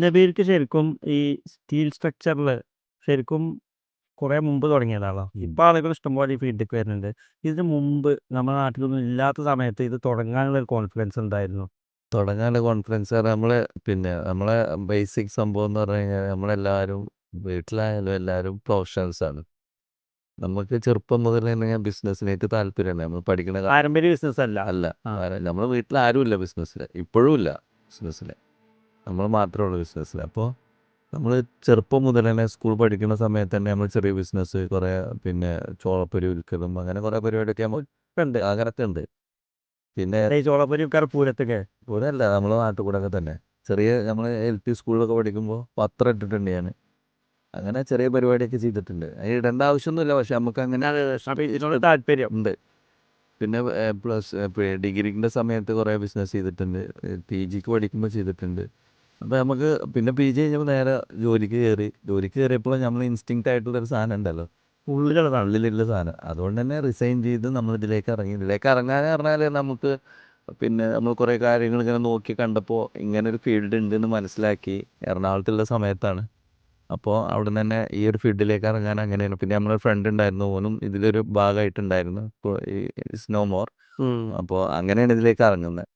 നബീൽക്ക് ശരിക്കും ഈ സ്റ്റീൽ സ്ട്രക്ചറിൽ ശരിക്കും കുറെ മുമ്പ് തുടങ്ങിയതാണോ? ഇപ്പൊ ആളുകൾ ഇഷ്ടംപോലെ ഈ ഫീൽഡിലേക്ക് വരുന്നുണ്ട്. ഇതിന് മുമ്പ് നമ്മുടെ നാട്ടിലൊന്നും ഇല്ലാത്ത സമയത്ത് ഇത് തുടങ്ങാനുള്ള ഒരു കോൺഫിഡൻസ് ഉണ്ടായിരുന്നു. തുടങ്ങാനുള്ള കോൺഫിഡൻസ് പറഞ്ഞാൽ നമ്മളെ ബേസിക് സംഭവം എന്ന് പറഞ്ഞു കഴിഞ്ഞാൽ നമ്മളെല്ലാവരും വീട്ടിലായാലും എല്ലാവരും പ്രൊഫഷണൽസാണ്. നമുക്ക് ചെറുപ്പം മുതൽ തന്നെ ബിസിനസ്സിനായിട്ട് താല്പര്യമാണ്. നമ്മൾ പഠിക്കുന്ന പാരമ്പര്യ ബിസിനസ് അല്ല. അല്ല, ആ. നമ്മുടെ വീട്ടിൽ ആരുമില്ല ബിസിനസ്സിൽ, ഇപ്പോഴും ഇല്ല ബിസിനസ്സിൽ. നമ്മൾ മാത്രമേ ഉള്ളൂ ബിസിനസ്സിൽ. അപ്പോൾ നമ്മൾ ചെറുപ്പം മുതൽ തന്നെ സ്കൂൾ പഠിക്കുന്ന സമയത്ത് തന്നെ നമ്മൾ ചെറിയ ബിസിനസ് കുറേ ചോളപ്പൊരി വിൽക്കലും അങ്ങനെ കുറേ പരിപാടിയൊക്കെ നമ്മൾ ഉണ്ട്, അങ്ങനത്തെ ഉണ്ട്. പിന്നെ ഈ ചോളപ്പൊരി പൂരത്തൊക്കെ പൂരല്ല, നമ്മളെ നാട്ടിൽ കൂടെ ഒക്കെ തന്നെ ചെറിയ നമ്മൾ LP സ്കൂളിലൊക്കെ പഠിക്കുമ്പോൾ പത്രം ഇട്ടിട്ടുണ്ട് ഞാൻ. അങ്ങനെ ചെറിയ പരിപാടിയൊക്കെ ചെയ്തിട്ടുണ്ട്. അതിന് ഇടേണ്ട ആവശ്യമൊന്നുമില്ല, പക്ഷെ നമുക്ക് അങ്ങനെ ഇതിനോട് താല്പര്യം ഉണ്ട്. പിന്നെ ഡിഗ്രീൻ്റെ സമയത്ത് കുറേ ബിസിനസ് ചെയ്തിട്ടുണ്ട്. PGക്ക് പഠിക്കുമ്പോൾ ചെയ്തിട്ടുണ്ട്. അപ്പോൾ നമുക്ക് പിന്നെ PG കഴിഞ്ഞപ്പോൾ നേരെ ജോലിക്ക് കയറിയപ്പോൾ നമ്മൾ ഇൻസ്റ്റിങ്ക്റ്റ് ആയിട്ടുള്ളൊരു സാധനം ഉണ്ടല്ലോ, ഉള്ളിലുള്ള സാധനം. അതുകൊണ്ട് തന്നെ റിസൈൻ ചെയ്ത് നമ്മൾ ഇതിലേക്ക് ഇറങ്ങാൻ പറഞ്ഞാൽ നമുക്ക് നമ്മൾ കുറേ കാര്യങ്ങൾ ഇങ്ങനെ നോക്കി കണ്ടപ്പോൾ ഇങ്ങനെ ഒരു ഫീൽഡ് ഉണ്ടെന്ന് മനസ്സിലാക്കി. എറണാകുളത്തുള്ള സമയത്താണ്. അപ്പോൾ അവിടെ നിന്ന് തന്നെ ഈ ഒരു ഫീൽഡിലേക്ക് ഇറങ്ങാൻ അങ്ങനെയാണ്. പിന്നെ നമ്മളൊരു ഫ്രണ്ട് ഉണ്ടായിരുന്നു, ഓനും ഇതിലൊരു ഭാഗമായിട്ടുണ്ടായിരുന്നു. ഇപ്പോൾ ഈ സ്നോ മോർ. അപ്പോൾ അങ്ങനെയാണ് ഇതിലേക്ക് ഇറങ്ങുന്നത്.